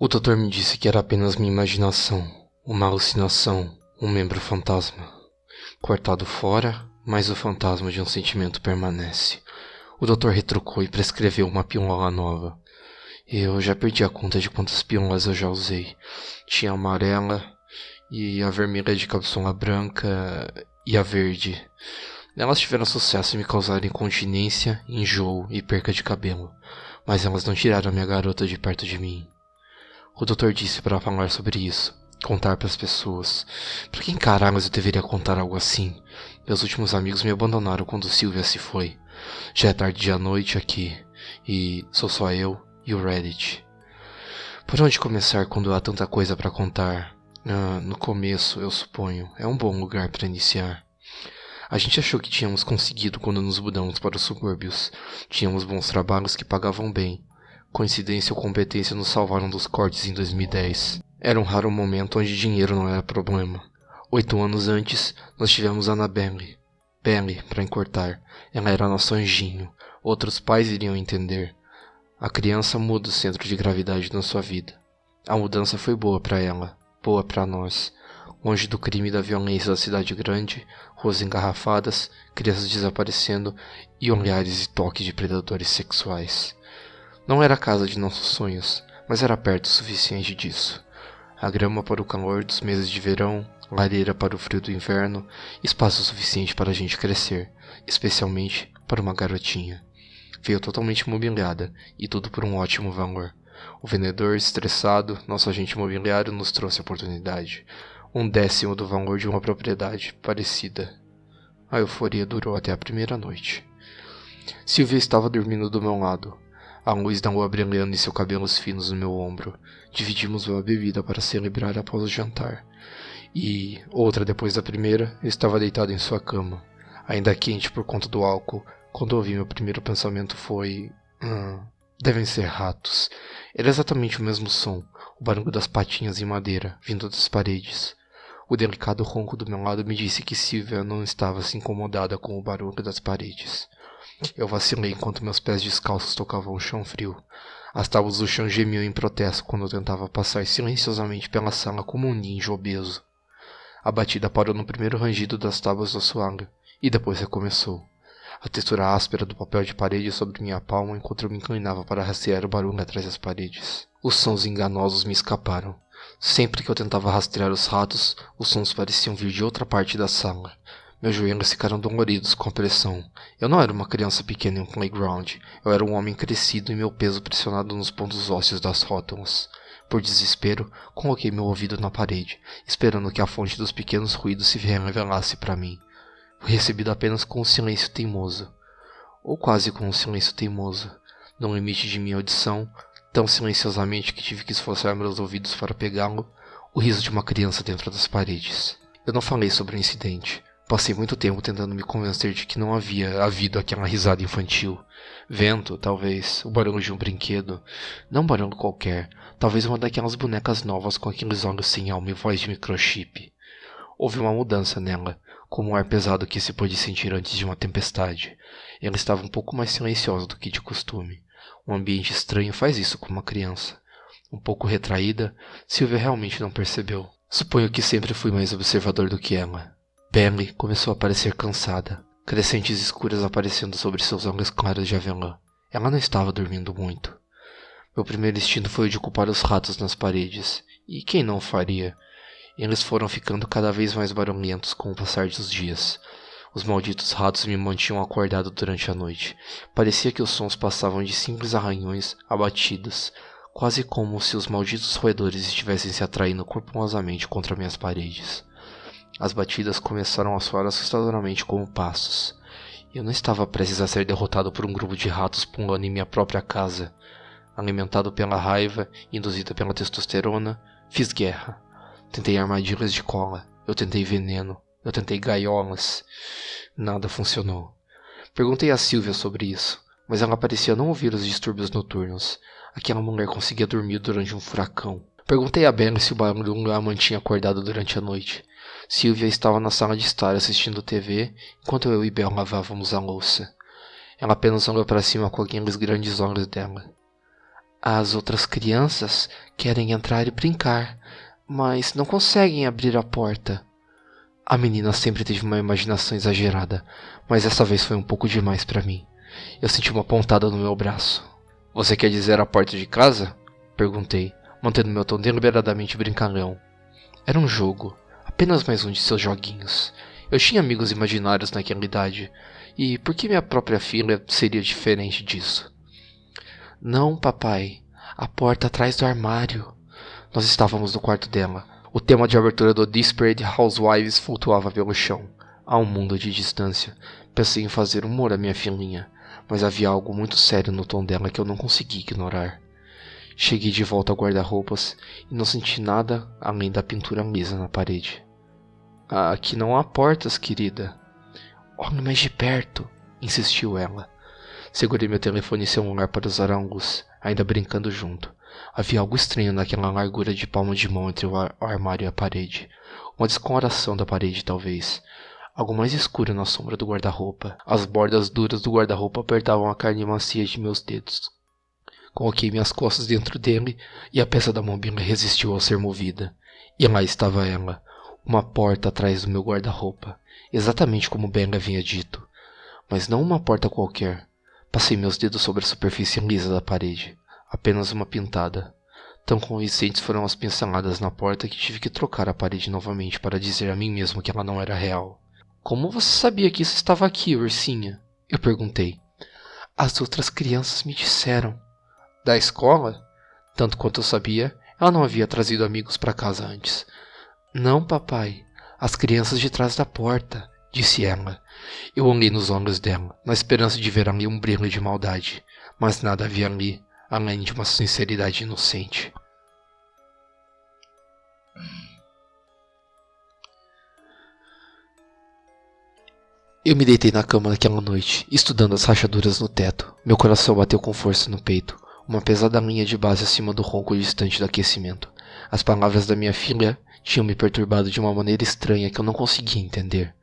O doutor me disse que era apenas minha imaginação, uma alucinação, um membro fantasma. Cortado fora, mas o fantasma de um sentimento permanece. O doutor retrucou e prescreveu uma pílula nova. Eu já perdi a conta de quantas pílulas eu já usei. Tinha a amarela e a vermelha de cápsula branca e a verde. Elas tiveram sucesso em me causar incontinência, enjoo e perca de cabelo, mas elas não tiraram a minha garota de perto de mim. O doutor disse para falar sobre isso, contar para as pessoas. Para quem caralho eu deveria contar algo assim? Meus últimos amigos me abandonaram quando Sylvia se foi. Já é tarde de noite aqui, e sou só eu e o Reddit. Por onde começar quando há tanta coisa para contar? No começo, eu suponho, é um bom lugar para iniciar. A gente achou que tínhamos conseguido quando nos mudamos para os subúrbios. Tínhamos bons trabalhos que pagavam bem. Coincidência ou competência nos salvaram dos cortes em 2010. Era um raro momento onde dinheiro não era problema. 8 anos antes, nós tivemos Annabelle. Belle, para encurtar. Ela era nosso anjinho. Outros pais iriam entender. A criança muda o centro de gravidade na sua vida. A mudança foi boa para ela, boa para nós. Longe do crime e da violência da cidade grande, ruas engarrafadas, crianças desaparecendo e olhares e toques de predadores sexuais. Não era a casa de nossos sonhos, mas era perto o suficiente disso. A grama para o calor dos meses de verão, lareira para o frio do inverno, espaço suficiente para a gente crescer, especialmente para uma garotinha. Veio totalmente mobiliada, e tudo por um ótimo valor. O vendedor, estressado, nosso agente imobiliário, nos trouxe a oportunidade. 1/10 do valor de uma propriedade parecida. A euforia durou até a primeira noite. Sylvia estava dormindo do meu lado, a luz da lua brilhando em seus cabelos finos no meu ombro. Dividimos uma bebida para celebrar após o jantar. E, outra depois da primeira, eu estava deitado em sua cama, ainda quente por conta do álcool. Quando ouvi, meu primeiro pensamento foi... devem ser ratos. Era exatamente o mesmo som, o barulho das patinhas em madeira, vindo das paredes. O delicado ronco do meu lado me disse que Sylvia não estava se incomodada com o barulho das paredes. Eu vacilei enquanto meus pés descalços tocavam o chão frio. As tábuas do chão gemiam em protesto quando eu tentava passar silenciosamente pela sala como um ninja obeso. A batida parou no primeiro rangido das tábuas do assoalho, e depois recomeçou. A textura áspera do papel de parede sobre minha palma enquanto eu me inclinava para rastrear o barulho atrás das paredes. Os sons enganosos me escaparam. Sempre que eu tentava rastrear os ratos, os sons pareciam vir de outra parte da sala. Meus joelhos ficaram doloridos com a pressão. Eu não era uma criança pequena em um playground. Eu era um homem crescido e meu peso pressionado nos pontos ósseos das rótulas. Por desespero, coloquei meu ouvido na parede, esperando que a fonte dos pequenos ruídos se revelasse para mim. Fui recebido apenas com um silêncio teimoso. Ou quase com um silêncio teimoso. No limite de minha audição, tão silenciosamente que tive que esforçar meus ouvidos para pegá-lo, o riso de uma criança dentro das paredes. Eu não falei sobre o incidente. Passei muito tempo tentando me convencer de que não havia havido aquela risada infantil. Vento, talvez, o barulho de um brinquedo. Não um barulho qualquer, talvez uma daquelas bonecas novas com aqueles olhos sem alma e voz de microchip. Houve uma mudança nela, como o ar pesado que se pôde sentir antes de uma tempestade. Ela estava um pouco mais silenciosa do que de costume. Um ambiente estranho faz isso com uma criança. Um pouco retraída, Sylvia realmente não percebeu. Suponho que sempre fui mais observador do que ela. Belle começou a parecer cansada, crescentes escuras aparecendo sobre seus olhos claros de avelã. Ela não estava dormindo muito. Meu primeiro instinto foi o de culpar os ratos nas paredes. E quem não o faria? Eles foram ficando cada vez mais barulhentos com o passar dos dias. Os malditos ratos me mantinham acordado durante a noite. Parecia que os sons passavam de simples arranhões a batidas, quase como se os malditos roedores estivessem se atraindo corpulosamente contra minhas paredes. As batidas começaram a soar assustadoramente como passos. Eu não estava prestes a ser derrotado por um grupo de ratos pulando em minha própria casa. Alimentado pela raiva, induzida pela testosterona, fiz guerra. Tentei armadilhas de cola, eu tentei veneno, eu tentei gaiolas. Nada funcionou. Perguntei a Sylvia sobre isso, mas ela parecia não ouvir os distúrbios noturnos. Aquela mulher conseguia dormir durante um furacão. Perguntei a Belle se o barulho a mantinha acordada durante a noite. Sylvia estava na sala de estar assistindo TV, enquanto eu e Belle lavávamos a louça. Ela apenas olhou para cima com aqueles grandes olhos dela. As outras crianças querem entrar e brincar, mas não conseguem abrir a porta. A menina sempre teve uma imaginação exagerada, mas essa vez foi um pouco demais para mim. Eu senti uma pontada no meu braço. Você quer dizer a porta de casa? Perguntei, mantendo meu tom deliberadamente brincalhão. Era um jogo, apenas mais um de seus joguinhos. Eu tinha amigos imaginários naquela idade, e por que minha própria filha seria diferente disso? Não, papai, a porta atrás do armário. Nós estávamos no quarto dela. O tema de abertura do Desperate Housewives flutuava pelo chão, a um mundo de distância. Pensei em fazer humor à minha filhinha, mas havia algo muito sério no tom dela que eu não consegui ignorar. Cheguei de volta ao guarda-roupas e não senti nada além da pintura lisa na parede. Aqui não há portas, querida. Olhe mais de perto, insistiu ela. Segurei meu telefone e celular para usar a luz, ainda brincando junto. Havia algo estranho naquela largura de palmo de mão entre o armário e a parede. Uma descoloração da parede, talvez. Algo mais escuro na sombra do guarda-roupa. As bordas duras do guarda-roupa apertavam a carne macia de meus dedos. Coloquei minhas costas dentro dele e a peça da mobília resistiu ao ser movida. E lá estava ela, uma porta atrás do meu guarda-roupa, exatamente como Ben havia dito. Mas não uma porta qualquer. Passei meus dedos sobre a superfície lisa da parede. Apenas uma pintada. Tão convincentes foram as pinceladas na porta que tive que trocar a parede novamente para dizer a mim mesmo que ela não era real. Como você sabia que isso estava aqui, ursinha? Eu perguntei. As outras crianças me disseram. Da escola? Tanto quanto eu sabia, ela não havia trazido amigos para casa antes. Não, papai. As crianças de trás da porta, disse ela. Eu olhei nos olhos dela, na esperança de ver ali um brilho de maldade, mas nada havia ali, além de uma sinceridade inocente. Eu me deitei na cama naquela noite, estudando as rachaduras no teto. Meu coração bateu com força no peito, uma pesada linha de base acima do ronco distante do aquecimento. As palavras da minha filha tinham me perturbado de uma maneira estranha que eu não conseguia entender.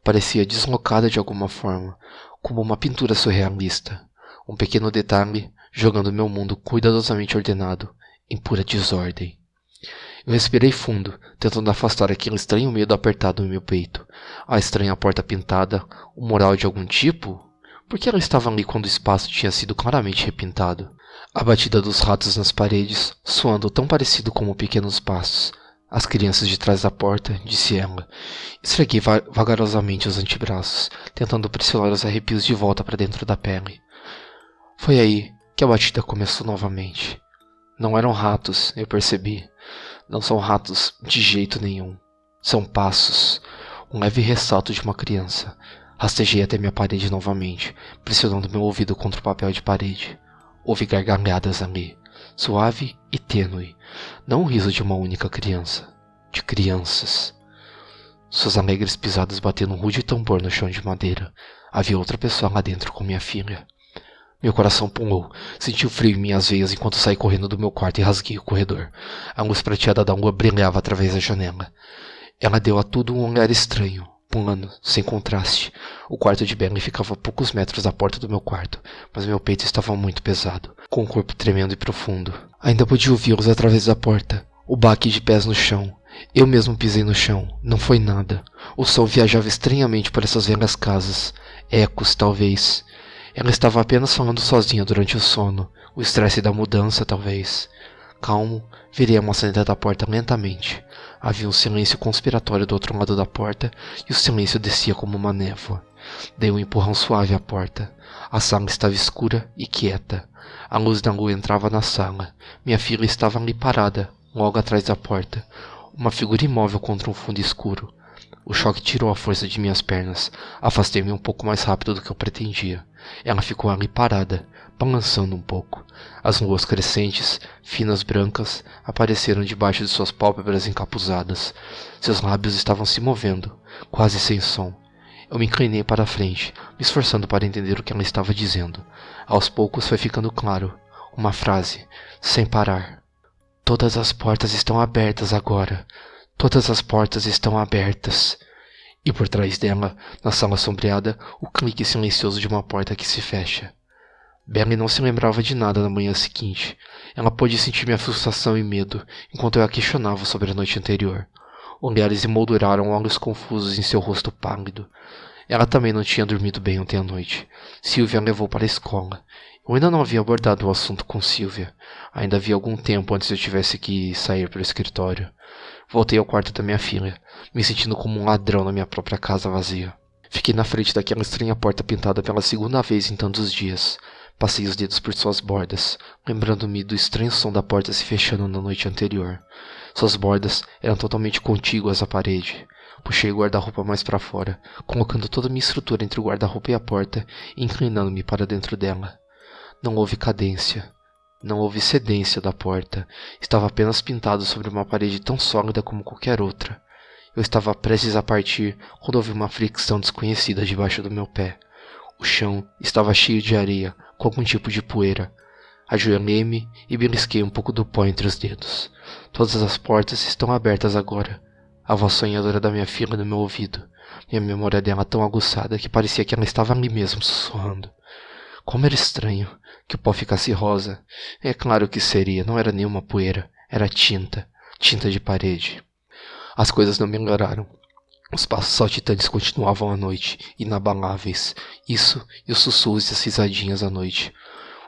Parecia deslocada de alguma forma, como uma pintura surrealista. Um pequeno detalhe jogando meu mundo cuidadosamente ordenado, em pura desordem. Eu respirei fundo, tentando afastar aquele estranho medo apertado no meu peito. A estranha porta pintada, um mural de algum tipo? Por que ela estava ali quando o espaço tinha sido claramente repintado? A batida dos ratos nas paredes, soando tão parecido como pequenos passos. As crianças de trás da porta, disse ela. Esfreguei vagarosamente os antebraços, tentando pressionar os arrepios de volta para dentro da pele. Foi aí que a batida começou novamente. Não eram ratos, eu percebi. Não são ratos de jeito nenhum. São passos. Um leve ressalto de uma criança. Rastejei até minha parede novamente, pressionando meu ouvido contra o papel de parede. Houve gargalhadas ali, suave e tênue. Não o riso de uma única criança. De crianças. Suas alegres pisadas batendo um rude tambor no chão de madeira. Havia outra pessoa lá dentro com minha filha. Meu coração pulou, senti o frio em minhas veias enquanto saí correndo do meu quarto e rasguei o corredor. A luz prateada da lua brilhava através da janela. Ela deu a tudo um olhar estranho, plano, sem contraste. O quarto de Bentley ficava a poucos metros da porta do meu quarto, mas meu peito estava muito pesado, com o corpo tremendo e profundo. Ainda podia ouvi-los através da porta, o baque de pés no chão. Eu mesmo pisei no chão, não foi nada. O som viajava estranhamente por essas velhas casas. Ecos, talvez. Ela estava apenas falando sozinha durante o sono, o estresse da mudança, talvez. Calmo, virei a maçaneta da porta lentamente. Havia um silêncio conspiratório do outro lado da porta e o silêncio descia como uma névoa. Dei um empurrão suave à porta. A sala estava escura e quieta. A luz da lua entrava na sala. Minha filha estava ali parada, logo atrás da porta. Uma figura imóvel contra um fundo escuro. O choque tirou a força de minhas pernas. Afastei-me um pouco mais rápido do que eu pretendia. Ela ficou ali parada, balançando um pouco. As luas crescentes, finas brancas, apareceram debaixo de suas pálpebras encapuzadas. Seus lábios estavam se movendo, quase sem som. Eu me inclinei para a frente, me esforçando para entender o que ela estava dizendo. Aos poucos foi ficando claro. Uma frase, sem parar. Todas as portas estão abertas agora. Todas as portas estão abertas. E por trás dela, na sala sombreada, o clique silencioso de uma porta que se fecha. Belle não se lembrava de nada na manhã seguinte. Ela pôde sentir minha frustração e medo, enquanto eu a questionava sobre a noite anterior. Olhares emolduraram olhos confusos em seu rosto pálido. Ela também não tinha dormido bem ontem à noite. Sylvia a levou para a escola. Eu ainda não havia abordado o assunto com Sylvia. Ainda havia algum tempo antes eu tivesse que sair para o escritório. Voltei ao quarto da minha filha, me sentindo como um ladrão na minha própria casa vazia. Fiquei na frente daquela estranha porta pintada pela segunda vez em tantos dias. Passei os dedos por suas bordas, lembrando-me do estranho som da porta se fechando na noite anterior. Suas bordas eram totalmente contíguas à parede. Puxei o guarda-roupa mais para fora, colocando toda a minha estrutura entre o guarda-roupa e a porta e inclinando-me para dentro dela. Não houve cadência. Não houve cedência da porta. Estava apenas pintado sobre uma parede tão sólida como qualquer outra. Eu estava prestes a partir quando ouvi uma fricção desconhecida debaixo do meu pé. O chão estava cheio de areia, com algum tipo de poeira. Ajoelhei-me e belisquei um pouco do pó entre os dedos. Todas as portas estão abertas agora. A voz sonhadora da minha filha no meu ouvido. Minha memória dela tão aguçada que parecia que ela estava ali mesmo sussurrando. Como era estranho que o pó ficasse rosa. É claro que seria, não era nenhuma poeira, era tinta, tinta de parede. As coisas não melhoraram. Os passos saltitantes continuavam à noite, inabaláveis. Isso e os sussurros e as risadinhas à noite.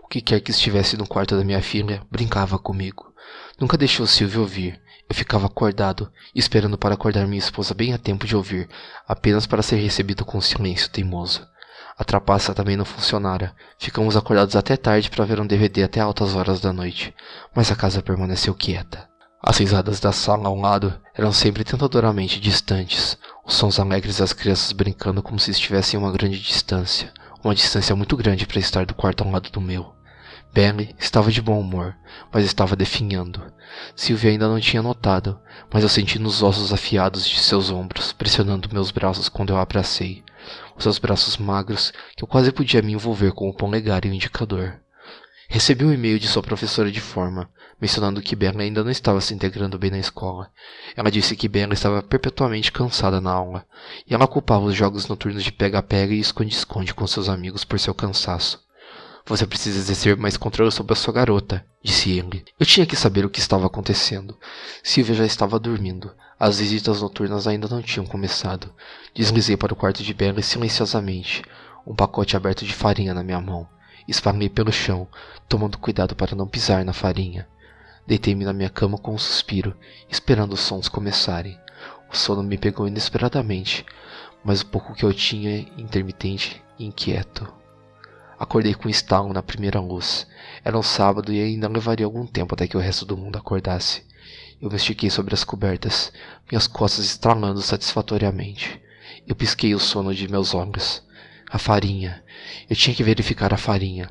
O que quer que estivesse no quarto da minha filha, brincava comigo. Nunca deixou Sylvia ouvir. Eu ficava acordado, esperando para acordar minha esposa bem a tempo de ouvir, apenas para ser recebido com silêncio teimoso. A trapaça também não funcionara. Ficamos acordados até tarde para ver um DVD até altas horas da noite, mas a casa permaneceu quieta. As risadas da sala ao lado eram sempre tentadoramente distantes, os sons alegres das crianças brincando como se estivessem a uma grande distância, uma distância muito grande para estar do quarto ao lado do meu. Belle estava de bom humor, mas estava definhando. Sylvia ainda não tinha notado, mas eu senti nos ossos afiados de seus ombros, pressionando meus braços quando eu a abracei. Os seus braços magros, que eu quase podia me envolver com o polegar e o indicador. Recebi um e-mail de sua professora de forma, mencionando que Belle ainda não estava se integrando bem na escola. Ela disse que Belle estava perpetuamente cansada na aula, e ela culpava os jogos noturnos de pega-pega e esconde-esconde com seus amigos por seu cansaço. Você precisa exercer mais controle sobre a sua garota, disse ele. Eu tinha que saber o que estava acontecendo. Sylvia já estava dormindo. As visitas noturnas ainda não tinham começado. Deslizei para o quarto de Belle silenciosamente, um pacote aberto de farinha na minha mão. Esparramei pelo chão, tomando cuidado para não pisar na farinha. Deitei-me na minha cama com um suspiro, esperando os sons começarem. O sono me pegou inesperadamente, mas o pouco que eu tinha intermitente e inquieto. Acordei com um estalo na primeira luz. Era um sábado e ainda levaria algum tempo até que o resto do mundo acordasse. Eu me estiquei sobre as cobertas, minhas costas estralando satisfatoriamente. Eu pisquei o sono de meus olhos. A farinha. Eu tinha que verificar a farinha.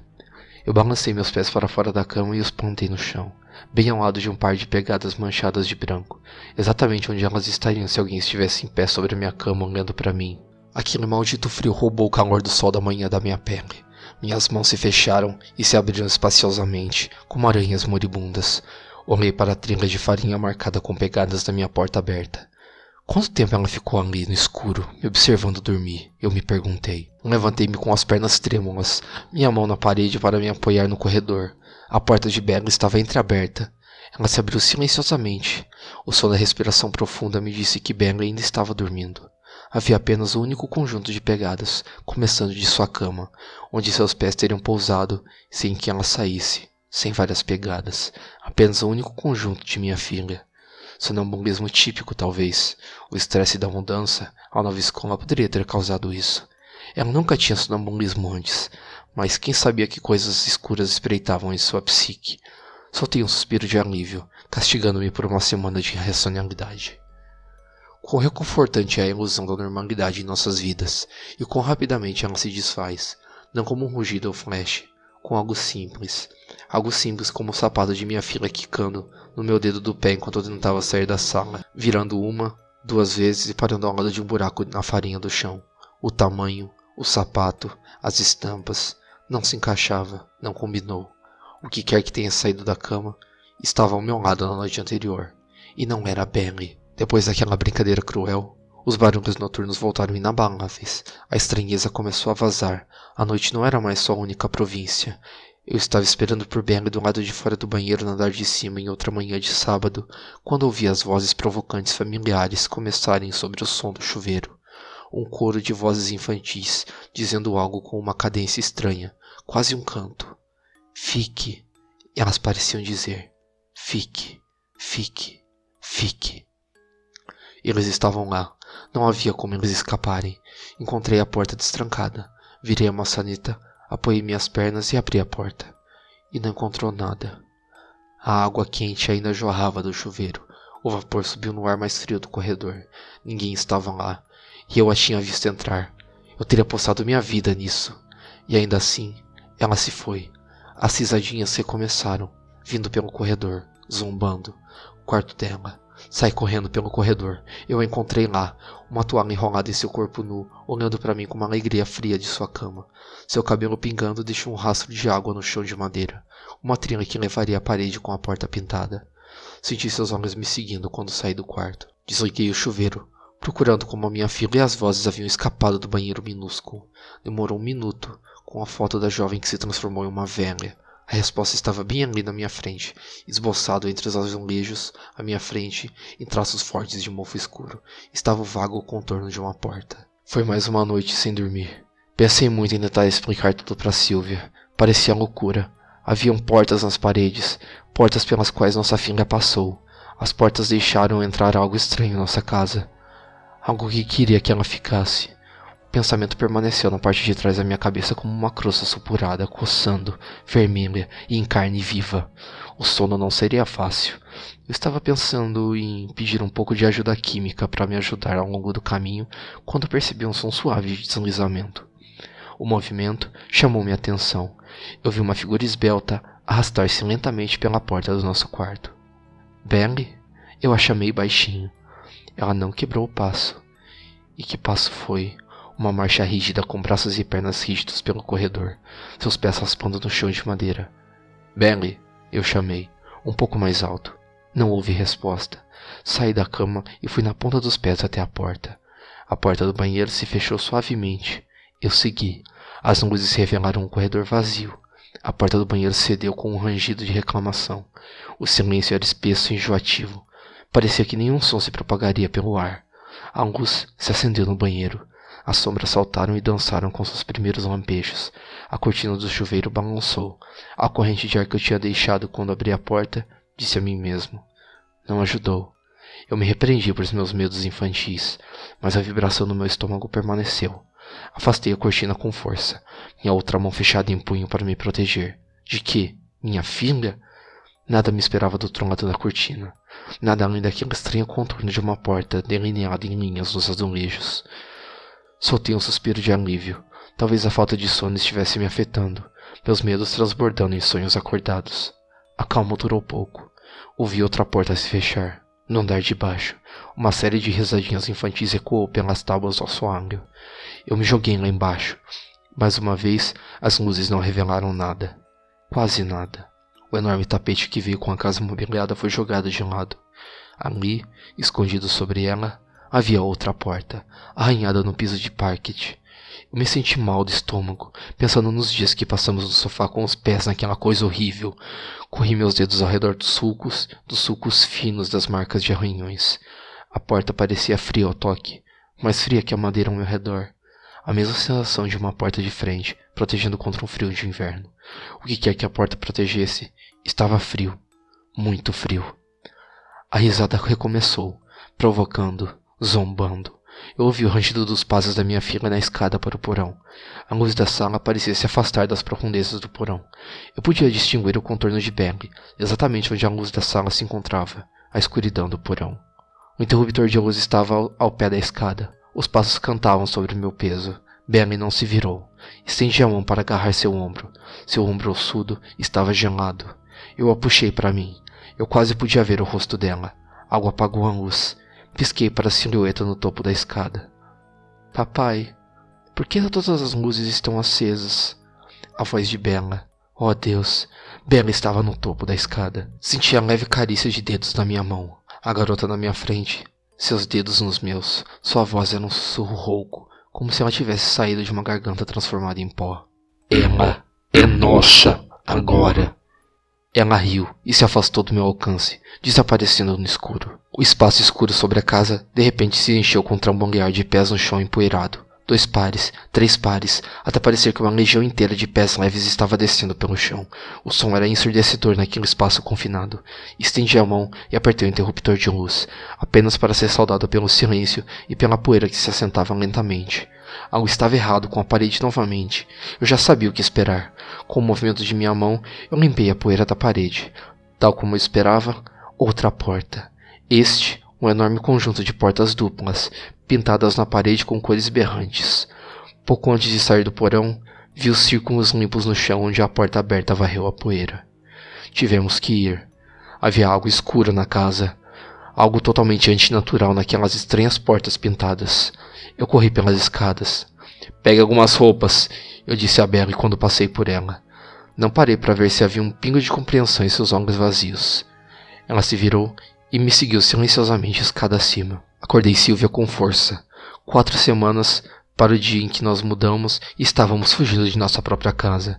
Eu balancei meus pés para fora da cama e os plantei no chão, bem ao lado de um par de pegadas manchadas de branco, exatamente onde elas estariam se alguém estivesse em pé sobre a minha cama olhando para mim. Aquele maldito frio roubou o calor do sol da manhã da minha pele. Minhas mãos se fecharam e se abriram espaciosamente, como aranhas moribundas. Olhei para a trilha de farinha marcada com pegadas da minha porta aberta. Quanto tempo ela ficou ali no escuro, me observando dormir? Eu me perguntei. Levantei-me com as pernas trêmulas, minha mão na parede para me apoiar no corredor. A porta de Belle estava entreaberta. Ela se abriu silenciosamente. O som da respiração profunda me disse que Belle ainda estava dormindo. Havia apenas um único conjunto de pegadas, começando de sua cama, onde seus pés teriam pousado sem que ela saísse, sem várias pegadas. Apenas um único conjunto de minha filha. Sonambulismo típico, talvez. O estresse da mudança à nova escola poderia ter causado isso. Ela nunca tinha sonambulismo antes, mas quem sabia que coisas escuras espreitavam em sua psique. Soltei um suspiro de alívio, castigando-me por uma semana de irracionalidade. Quão reconfortante é a ilusão da normalidade em nossas vidas, e quão rapidamente ela se desfaz, não como um rugido ou flash, com algo simples como o sapato de minha filha quicando no meu dedo do pé enquanto eu tentava sair da sala, virando uma, duas vezes e parando ao lado de um buraco na farinha do chão. O tamanho, o sapato, as estampas, não se encaixava, não combinou. O que quer que tenha saído da cama, estava ao meu lado na noite anterior, e não era Belle. Depois daquela brincadeira cruel, Os barulhos noturnos voltaram inabaláveis. A estranheza começou a vazar. A noite não era mais sua única província. Eu estava esperando por Benny do lado de fora do banheiro no andar de cima em outra manhã de sábado, quando ouvi as vozes provocantes familiares começarem sobre o som do chuveiro. Um coro de vozes infantis, dizendo algo com uma cadência estranha, quase um canto. Fique. Elas pareciam dizer. Fique, fique, fique. Eles estavam lá. Não havia como eles escaparem. Encontrei a porta destrancada. Virei a maçaneta, apoiei minhas pernas e abri a porta. E não encontrou nada. A água quente ainda jorrava do chuveiro. O vapor subiu no ar mais frio do corredor. Ninguém estava lá. E eu a tinha visto entrar. Eu teria apostado minha vida nisso. E ainda assim, ela se foi. As risadinhas recomeçaram, vindo pelo corredor, zombando. O quarto dela. Saí correndo pelo corredor. Eu a encontrei lá, uma toalha enrolada em seu corpo nu, olhando para mim com uma alegria fria de sua cama. Seu cabelo pingando deixou um rastro de água no chão de madeira, uma trilha que levaria à parede com a porta pintada. Senti seus olhos me seguindo quando saí do quarto. Desliguei o chuveiro, procurando como a minha filha e as vozes haviam escapado do banheiro minúsculo. Demorou 1 minuto, com a foto da jovem que se transformou em uma velha. A resposta estava bem ali na minha frente, esboçado entre os azulejos, à minha frente, em traços fortes de mofo escuro. Estava o vago contorno de uma porta. Foi mais uma noite sem dormir. Pensei muito em tentar explicar tudo para Sylvia. Parecia loucura. Haviam portas nas paredes, portas pelas quais nossa filha passou. As portas deixaram entrar algo estranho em nossa casa. Algo que queria que ela ficasse. O pensamento permaneceu na parte de trás da minha cabeça como uma crosta supurada, coçando, vermelha e em carne viva. O sono não seria fácil. Eu estava pensando em pedir um pouco de ajuda química para me ajudar ao longo do caminho, quando percebi um som suave de deslizamento. O movimento chamou minha atenção. Eu vi uma figura esbelta arrastar-se lentamente pela porta do nosso quarto. Benny? Eu a chamei baixinho. Ela não quebrou o passo. E que passo foi? Uma marcha rígida com braços e pernas rígidos pelo corredor, seus pés raspando no chão de madeira. Benny, eu chamei, um pouco mais alto. Não houve resposta. Saí da cama e fui na ponta dos pés até a porta. A porta do banheiro se fechou suavemente. Eu segui. As luzes revelaram um corredor vazio. A porta do banheiro cedeu com um rangido de reclamação. O silêncio era espesso e enjoativo. Parecia que nenhum som se propagaria pelo ar. A luz se acendeu no banheiro. As sombras saltaram e dançaram com seus primeiros lampejos. A cortina do chuveiro balançou. A corrente de ar que eu tinha deixado quando abri a porta, disse a mim mesmo. Não ajudou. Eu me repreendi por meus medos infantis, mas a vibração no meu estômago permaneceu. Afastei a cortina com força, minha outra mão fechada em punho para me proteger. De quê? Minha filha? Nada me esperava do outro lado da cortina. Nada além daquele estranho contorno de uma porta delineada em linhas nos azulejos. Soltei um suspiro de alívio. Talvez a falta de sono estivesse me afetando, meus medos transbordando em sonhos acordados. A calma durou pouco. Ouvi outra porta se fechar. No andar de baixo, uma série de risadinhas infantis ecoou pelas tábuas do assoalho. Eu me joguei lá embaixo. Mais uma vez, as luzes não revelaram nada. Quase nada. O enorme tapete que veio com a casa mobiliada foi jogado de lado. Ali, escondido sobre ela, havia outra porta, arranhada no piso de parquet. Eu me senti mal do estômago, pensando nos dias que passamos no sofá com os pés naquela coisa horrível. Corri meus dedos ao redor dos sulcos finos das marcas de arranhões. A porta parecia fria ao toque, mais fria que a madeira ao meu redor. A mesma sensação de uma porta de frente, protegendo contra um frio de inverno. O que quer que a porta protegesse, estava frio, muito frio. A risada recomeçou, provocando, zombando. Eu ouvi o rangido dos passos da minha filha na escada para o porão. A luz da sala parecia se afastar das profundezas do porão. Eu podia distinguir o contorno de Benny, exatamente onde a luz da sala se encontrava, a escuridão do porão. O interruptor de luz estava ao pé da escada. Os passos cantavam sobre o meu peso. Benny não se virou. Estendi a mão para agarrar seu ombro. Seu ombro ossudo estava gelado. Eu a puxei para mim. Eu quase podia ver o rosto dela. Algo apagou a luz. Pisquei para a silhueta no topo da escada. Papai, por que todas as luzes estão acesas? A voz de Bella. Oh Deus, Bella estava no topo da escada. Senti a leve carícia de dedos na minha mão. A garota na minha frente Seus dedos nos meus, sua voz era um sussurro rouco, como se ela tivesse saído de uma garganta transformada em pó. Ela é nossa agora. Ela riu e se afastou do meu alcance, desaparecendo no escuro. O espaço escuro sobre a casa de repente se encheu com um trambolhar de pés no chão empoeirado. 2 pares, 3 pares, até parecer que uma legião inteira de pés leves estava descendo pelo chão. O som era ensurdecedor naquele espaço confinado. Estendi a mão e apertei o interruptor de luz, apenas para ser saudado pelo silêncio e pela poeira que se assentava lentamente. Algo estava errado com a parede novamente. Eu já sabia o que esperar. Com o movimento de minha mão, eu limpei a poeira da parede. Tal como eu esperava, outra porta. Um enorme conjunto de portas duplas, pintadas na parede com cores berrantes. Pouco antes de sair do porão, vi os círculos limpos no chão onde a porta aberta varreu a poeira. Tivemos que ir. Havia algo escuro na casa. Algo totalmente antinatural naquelas estranhas portas pintadas. Eu corri pelas escadas. Pegue algumas roupas, eu disse a Belle quando passei por ela. Não parei para ver se havia um pingo de compreensão em seus olhos vazios. Ela se virou e me seguiu silenciosamente escada acima. Acordei Sylvia com força. 4 semanas para o dia em que nós mudamos e estávamos fugindo de nossa própria casa.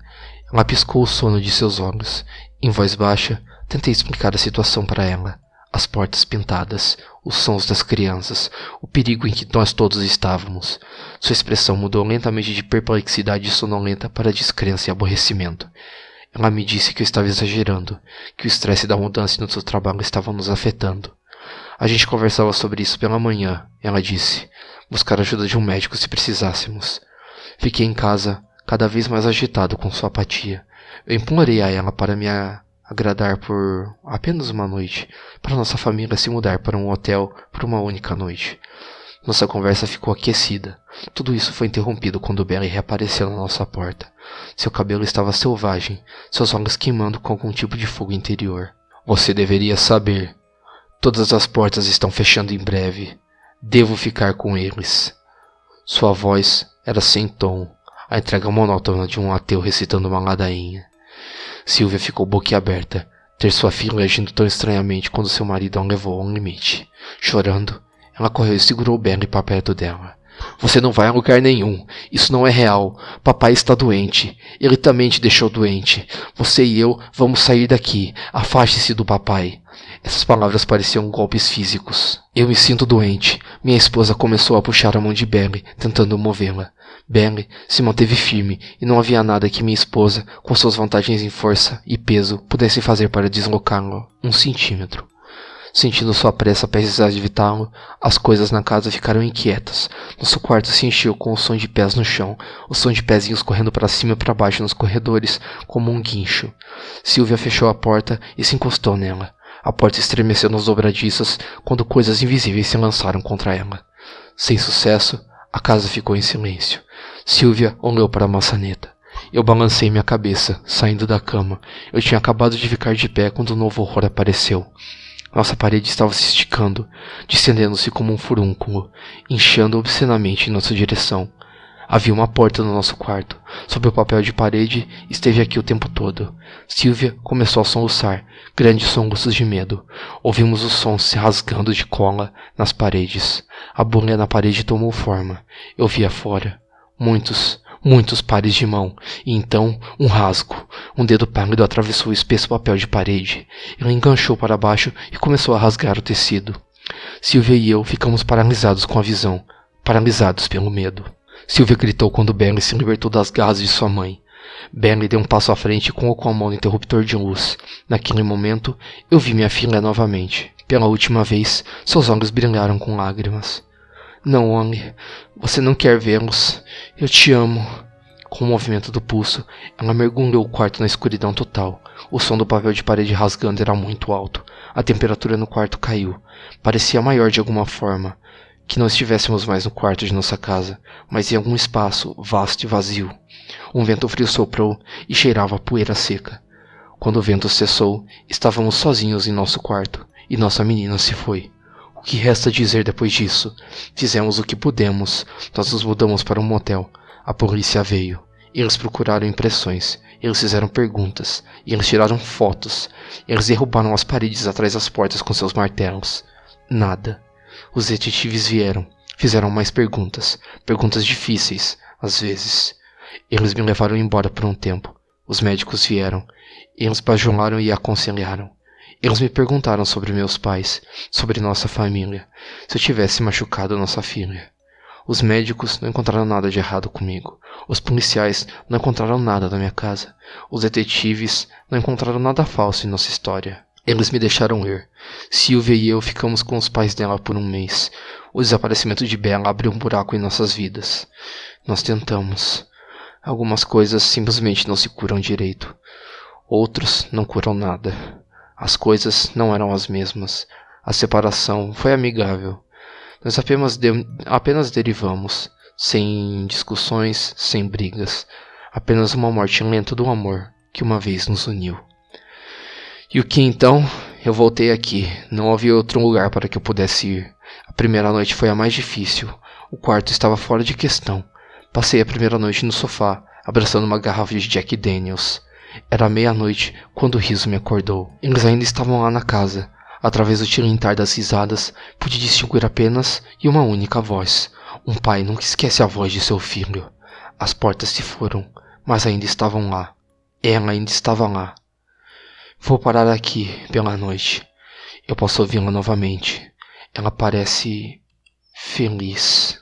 Ela piscou o sono de seus olhos. Em voz baixa, tentei explicar a situação para ela. As portas pintadas, os sons das crianças, o perigo em que nós todos estávamos. Sua expressão mudou lentamente de perplexidade sonolenta para descrença e aborrecimento. Ela me disse que eu estava exagerando, que o estresse da mudança no seu trabalho estava nos afetando. A gente conversava sobre isso pela manhã, ela disse. Buscar ajuda de um médico se precisássemos. Fiquei em casa, cada vez mais agitado com sua apatia. Eu implorei a ela para me agradar por apenas uma noite, para nossa família se mudar para um hotel por uma única noite. Nossa conversa ficou aquecida. Tudo isso foi interrompido quando Belle reapareceu na nossa porta. Seu cabelo estava selvagem, seus olhos queimando com algum tipo de fogo interior. Você deveria saber. Todas as portas estão fechando em breve. Devo ficar com eles. Sua voz era sem tom, a entrega monótona de um ateu recitando uma ladainha. Sylvia ficou boquiaberta, ter sua filha agindo tão estranhamente quando seu marido a levou a um limite. Chorando, ela correu e segurou Belle para perto dela. Você não vai a lugar nenhum. Isso não é real. Papai está doente. Ele também te deixou doente. Você e eu vamos sair daqui. Afaste-se do papai. Essas palavras pareciam golpes físicos. Eu me sinto doente. Minha esposa começou a puxar a mão de Belle, tentando movê-la. Belle se manteve firme e não havia nada que minha esposa, com suas vantagens em força e peso, pudesse fazer para deslocá-lo 1 centímetro. Sentindo sua pressa prestes a evitá-lo, as coisas na casa ficaram inquietas. Nosso quarto se encheu com o som de pés no chão, o som de pezinhos correndo para cima e para baixo nos corredores, como um guincho. Sylvia fechou a porta e se encostou nela. A porta estremeceu nos dobradiços quando coisas invisíveis se lançaram contra ela. Sem sucesso, a casa ficou em silêncio. Sylvia olhou para a maçaneta. Eu balancei minha cabeça, saindo da cama. Eu tinha acabado de ficar de pé quando um novo horror apareceu. Nossa parede estava se esticando, distendendo-se como um furúnculo, inchando obscenamente em nossa direção. Havia uma porta no nosso quarto. Sob o papel de parede, esteve aqui o tempo todo. Sylvia começou a soluçar, grandes soluços de medo. Ouvimos os sons se rasgando de cola nas paredes. A bolha na parede tomou forma. Eu via fora. Muitos pares de mão, e então um rasgo. Um dedo pálido atravessou o espesso papel de parede. Ele enganchou para baixo e começou a rasgar o tecido. Sylvia e eu ficamos paralisados com a visão, paralisados pelo medo. Sylvia gritou quando Belle se libertou das garras de sua mãe. Belle deu um passo à frente e colocou a mão no interruptor de luz. Naquele momento, eu vi minha filha novamente. Pela última vez, seus olhos brilharam com lágrimas. Não, Ollie, você não quer vê-los. Eu te amo. Com o movimento do pulso, ela mergulhou o quarto na escuridão total. O som do papel de parede rasgando era muito alto. A temperatura no quarto caiu. Parecia maior de alguma forma. Que não estivéssemos mais no quarto de nossa casa, mas em algum espaço vasto e vazio. Um vento frio soprou e cheirava a poeira seca. Quando o vento cessou, estávamos sozinhos em nosso quarto, e nossa menina se foi. O que resta dizer depois disso? Fizemos o que pudemos. Nós nos mudamos para um motel. A polícia veio. Eles procuraram impressões. Eles fizeram perguntas. E eles tiraram fotos. Eles derrubaram as paredes atrás das portas com seus martelos. Nada. Os detetives vieram, fizeram mais perguntas difíceis, às vezes. Eles me levaram embora por um tempo. Os médicos vieram, eles bajularam e aconselharam. Eles me perguntaram sobre meus pais, sobre nossa família, se eu tivesse machucado nossa filha. Os médicos não encontraram nada de errado comigo. Os policiais não encontraram nada na minha casa. Os detetives não encontraram nada falso em nossa história. Eles me deixaram ir. Silvia e eu ficamos com os pais dela por um mês. O desaparecimento de Bella abriu um buraco em nossas vidas. Nós tentamos. Algumas coisas simplesmente não se curam direito. Outros não curam nada. As coisas não eram as mesmas. A separação foi amigável. Nós apenas derivamos, sem discussões, sem brigas. Apenas uma morte lenta do amor que uma vez nos uniu. E o que então? Eu voltei aqui. Não havia outro lugar para que eu pudesse ir. A primeira noite foi a mais difícil. O quarto estava fora de questão. Passei a primeira noite no sofá, abraçando uma garrafa de Jack Daniels. Era meia-noite quando o riso me acordou. Eles ainda estavam lá na casa. Através do tilintar das risadas, pude distinguir apenas uma única voz. Um pai nunca esquece a voz de seu filho. As portas se foram, mas ainda estavam lá. Ela ainda estava lá. Vou parar aqui pela noite. Eu posso ouvi-la novamente. Ela parece feliz.